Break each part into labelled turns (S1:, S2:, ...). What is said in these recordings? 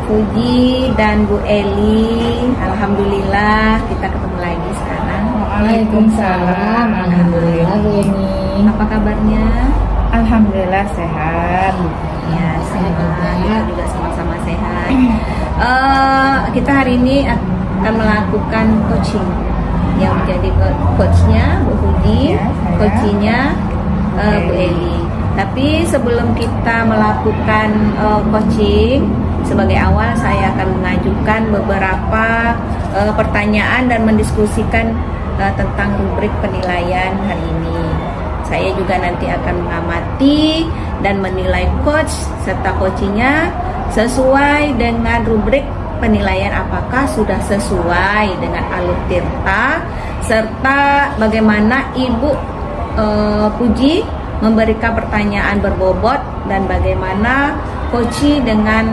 S1: Puji dan Bu Eli, alhamdulillah kita ketemu lagi sekarang.
S2: Waalaikumsalam. Alhamdulillah Bu Eni.
S1: Apa kabarnya?
S2: Alhamdulillah sehat.
S1: Ya, sehat juga. Kita juga sama-sama sehat. Kita hari ini akan melakukan coaching yang menjadi coachnya Bu Puji,
S2: Ya, saya.
S1: coachingnya Bu Eli. Tapi sebelum kita melakukan coaching, sebagai awal saya akan mengajukan beberapa pertanyaan dan mendiskusikan tentang rubrik penilaian hari ini. Saya juga nanti akan mengamati dan menilai coach serta coachingnya sesuai dengan rubrik penilaian, apakah sudah sesuai dengan alur tirta serta bagaimana Ibu Puji memberikan pertanyaan berbobot dan bagaimana coaching dengan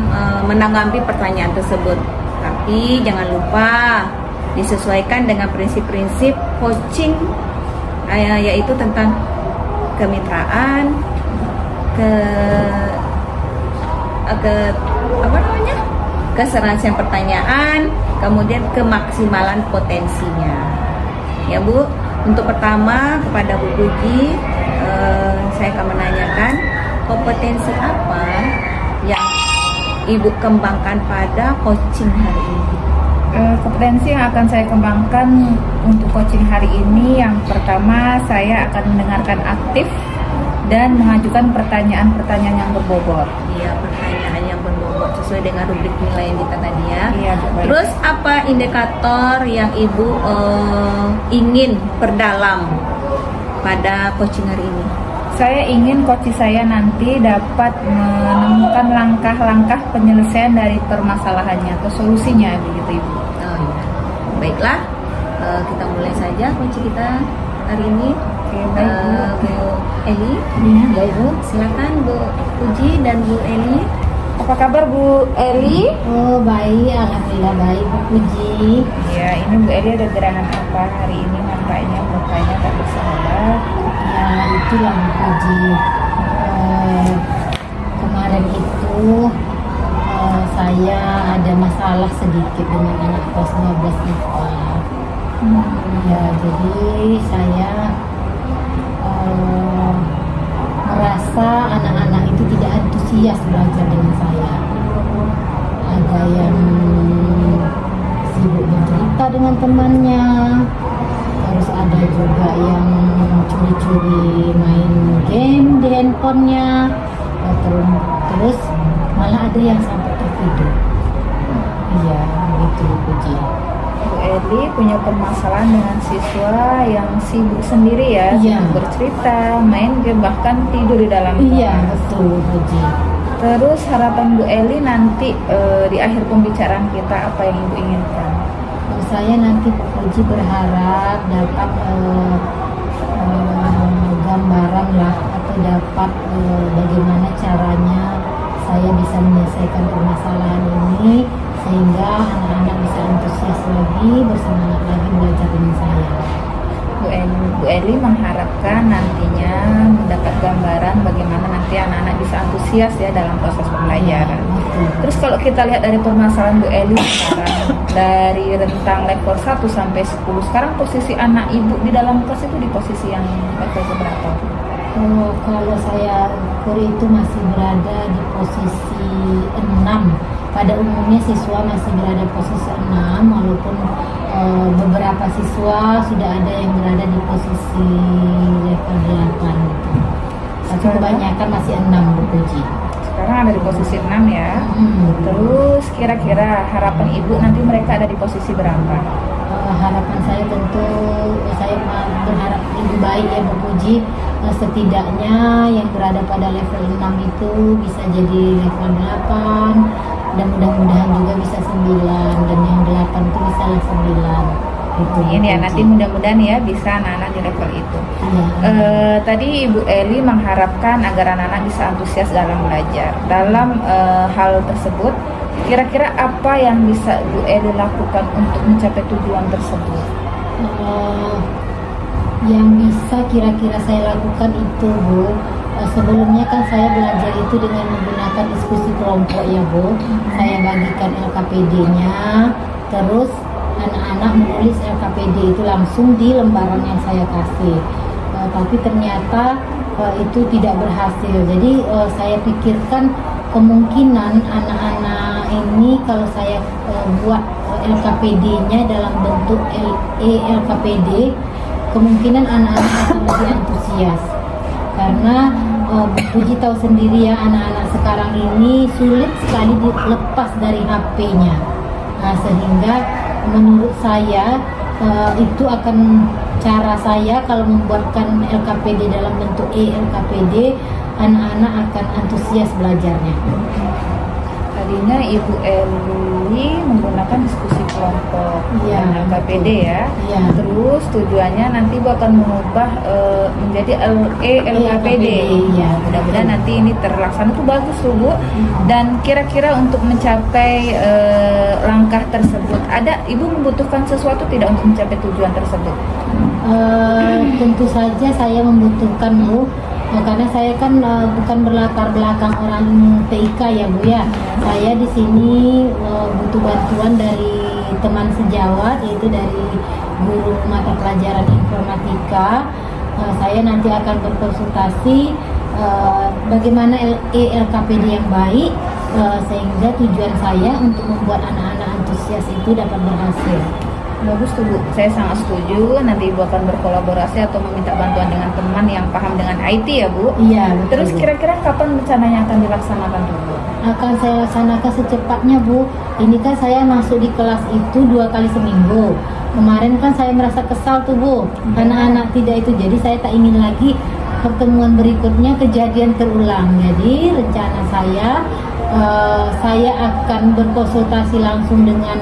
S1: menanggapi pertanyaan tersebut. Tapi jangan lupa disesuaikan dengan prinsip-prinsip coaching, yaitu tentang kemitraan, keserasian pertanyaan, kemudian kemaksimalan potensinya. Ya Bu, untuk pertama kepada Bu Puji, saya akan menanyakan kompetensi apa yang Ibu kembangkan pada coaching hari ini?
S2: Kompetensi yang akan saya kembangkan untuk coaching hari ini, yang pertama saya akan mendengarkan aktif dan mengajukan pertanyaan-pertanyaan yang berbobot.
S1: Iya, pertanyaan yang berbobot sesuai dengan rubrik penilaian kita tadi ya.
S2: Iya, baik.
S1: Terus apa indikator yang Ibu ingin perdalam pada coaching hari ini?
S2: Saya ingin coach saya nanti dapat menemukan langkah-langkah penyelesaian dari permasalahannya atau solusinya, begitu Ibu.
S1: Oh iya, baiklah, kita mulai saja coach kita hari ini.
S2: Oke, baik Bu.
S1: Bu Eli,
S2: Iya, baik Bu.
S1: silakan Bu Puji dan Bu Eli.
S2: Apa kabar Bu Eli?
S3: Oh baik, alhamdulillah baik Bu Puji.
S2: Ya, ini Bu Eli ada gerangan apa hari ini? Nampaknya mukanya tak bersahabat.
S3: Ya itulah Bu Puji. Kemarin itu saya ada masalah sedikit dengan anak kelas 12 IPA. Ya jadi saya merasa anak-anak itu tidak antusias belajar dengan saya. Ada yang sibuk bercerita dengan temannya, terus ada juga yang curi-curi main game di handphonenya, terus malah ada yang sampai tertidur. Iya, begitu Puji.
S2: Bu Eli punya permasalahan dengan siswa yang sibuk sendiri ya,
S3: Iya.
S2: sibuk bercerita, main game, bahkan tidur di dalam
S3: Iya,
S2: kelas.
S3: betul Puji.
S2: Terus harapan Bu Eli nanti di akhir pembicaraan kita, apa yang Ibu inginkan?
S3: Saya nanti Puji berharap dapat gambaran lah, atau dapat bagaimana caranya saya bisa menyelesaikan permasalahan ini sehingga anak-anak bisa antusias lagi, bersemangat lagi belajar dengan saya.
S2: Bu Eli mengharapkan nantinya mendapat gambaran bagaimana nanti anak-anak bisa antusias ya dalam proses pembelajaran.
S3: Betul.
S2: Terus kalau kita lihat dari permasalahan Bu Eli sekarang, dari rentang level 1 sampai 10, sekarang posisi anak Ibu di dalam kelas itu di posisi yang level berapa?
S3: Kalau saya ukur itu masih berada di posisi 6. Pada umumnya siswa masih berada posisi 6, walaupun beberapa siswa sudah ada yang berada di posisi level 8 gitu. Tapi kebanyakan masih 6 Bu Puji.
S2: Sekarang ada di posisi 6 ya. Terus kira-kira harapan Ibu nanti mereka ada di posisi berapa?
S3: Harapan saya tentu saya berharap lebih baik ya Bu Puji. Setidaknya yang berada pada level 6 itu bisa jadi level 8, dan mudah-mudahan juga bisa 9, dan yang 8 itu bisa 9 gitu.
S2: Ini ya, nanti mudah-mudahan ya bisa anak-anak di level itu.
S3: Iya.
S2: Tadi Ibu Eli mengharapkan agar anak-anak bisa antusias dalam belajar. Dalam hal tersebut, kira-kira apa yang bisa Bu Eli lakukan untuk mencapai tujuan tersebut?
S3: Yang bisa kira-kira saya lakukan itu Bu, Sebelumnya kan saya belajar itu dengan menggunakan diskusi kelompok ya Bu. Saya bagikan LKPD-nya, terus anak-anak menulis LKPD itu langsung di lembaran yang saya kasih. Tapi ternyata itu tidak berhasil. Jadi saya pikirkan kemungkinan anak-anak ini kalau saya buat LKPD-nya dalam bentuk LKPD, kemungkinan anak-anak akan lebih antusias. Karena Puji tahu sendiri ya, anak-anak sekarang ini sulit sekali dilepas dari HP-nya. Nah, sehingga menurut saya itu akan cara saya kalau membuatkan LKPD dalam bentuk LKPD, anak-anak akan antusias belajarnya.
S2: Tadinya Ibu Eli menggunakan diskusi kelompok
S3: Iya,
S2: LKPD ya.
S3: Iya.
S2: Terus tujuannya nanti Ibu akan mengubah menjadi LKPD.
S3: Iya.
S2: Mudah-mudahan nanti ini terlaksana, itu bagus tuh Bu. Dan kira-kira untuk mencapai langkah tersebut, ada Ibu membutuhkan sesuatu tidak untuk mencapai tujuan tersebut?
S3: Tentu saja saya membutuhkan Bu. Karena saya kan bukan berlatar belakang orang TIK ya Bu ya. Saya di sini butuh bantuan dari teman sejawat, yaitu dari guru mata pelajaran informatika. Saya nanti akan berkonsultasi bagaimana LKPD yang baik, sehingga tujuan saya untuk membuat anak-anak antusias itu dapat berhasil.
S2: Bagus tuh Bu, saya sangat setuju. Nanti Ibu akan berkolaborasi atau meminta bantuan dengan teman yang paham dengan IT ya Bu.
S3: Iya, betul,
S2: Terus
S3: Bu.
S2: kira-kira kapan rencananya akan dilaksanakan tuh Bu?
S3: Akan saya laksanakan secepatnya Bu. Ini kan saya masuk di kelas itu 2 kali seminggu. Kemarin kan saya merasa kesal tuh Bu, anak-anak tidak itu. Jadi saya tak ingin lagi pertemuan berikutnya kejadian terulang. Jadi rencana saya akan berkonsultasi langsung dengan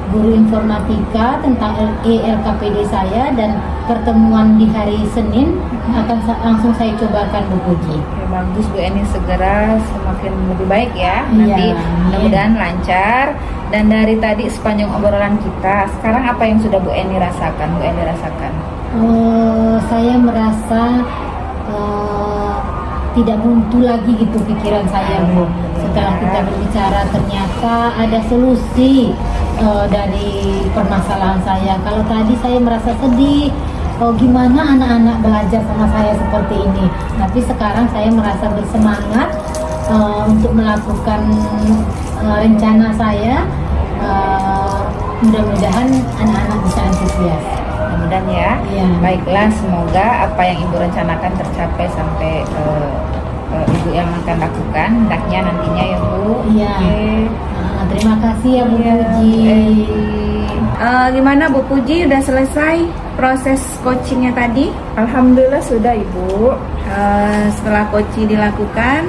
S3: guru informatika tentang LKPD saya, dan pertemuan di hari Senin akan langsung saya cobakan Bu Puji.
S2: Ya, bagus Bu Eni, segera semakin lebih baik ya.
S3: Iya,
S2: Nanti mudah-mudahan lancar. Dan dari tadi sepanjang obrolan kita, sekarang apa yang sudah Bu Eni rasakan?
S3: Saya merasa tidak buntu lagi gitu pikiran saya Bu. Setelah kita berbicara ternyata ada solusi dari permasalahan saya. Kalau tadi saya merasa sedih, gimana anak-anak belajar sama saya seperti ini. Tapi sekarang saya merasa bersemangat untuk melakukan rencana saya. Mudah-mudahan anak-anak bisa antusias.
S2: Mudah-mudahan ya.
S3: Iya.
S2: Baiklah, semoga apa yang Ibu rencanakan tercapai sampai Ibu yang akan lakukan hendaknya nantinya ya Bu.
S3: Iya.
S2: Oke.
S3: Terima kasih ya Bu Puji.
S1: Gimana Bu Puji, udah selesai proses coachingnya tadi?
S2: Alhamdulillah sudah Ibu.
S1: Setelah coaching dilakukan,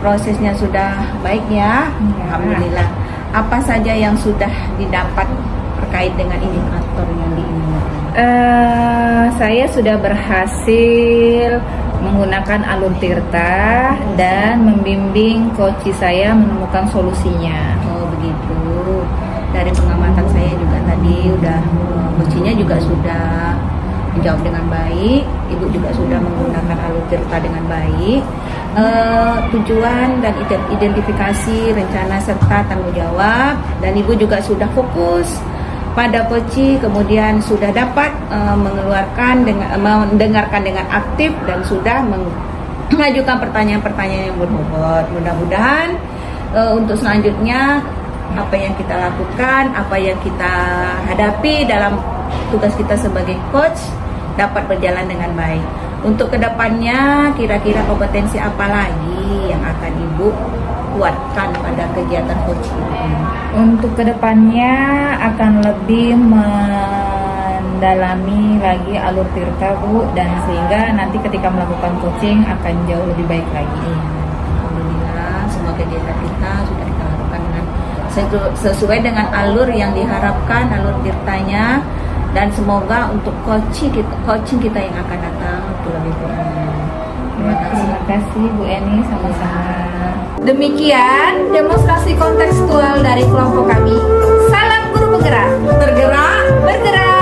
S1: prosesnya sudah baik ya. Alhamdulillah. Apa saja yang sudah didapat terkait dengan indikator yang diinginkan?
S2: Saya sudah berhasil menggunakan alur Tirta dan membimbing coach saya menemukan solusinya.
S1: Oh begitu. Dari pengamatan saya juga tadi coachnya juga sudah menjawab dengan baik. Ibu juga sudah menggunakan alur Tirta dengan baik. Tujuan dan identifikasi rencana serta tanggung jawab, dan Ibu juga sudah fokus pada coaching, kemudian sudah dapat mendengarkan dengan aktif dan sudah mengajukan pertanyaan-pertanyaan yang berbobot. Mudah-mudahan untuk selanjutnya apa yang kita lakukan, apa yang kita hadapi dalam tugas kita sebagai coach dapat berjalan dengan baik. Untuk kedepannya kira-kira kompetensi apa lagi yang akan Ibu kuatkan pada kegiatan coaching ini?
S2: Untuk kedepannya akan lebih mendalami lagi alur Tirta Bu, dan sehingga nanti ketika melakukan coaching akan jauh lebih baik lagi.
S1: Alhamdulillah, semua kegiatan kita sudah kita lakukan dengan sesuai dengan alur yang diharapkan, alur Tirtanya, dan semoga untuk coaching kita yang akan datang itu lebih baik.
S2: Terima kasih Bu Eni, sama-sama.
S4: Demikian demonstrasi kontekstual dari kelompok kami. Salam guru bergerak. Bergerak, bergerak.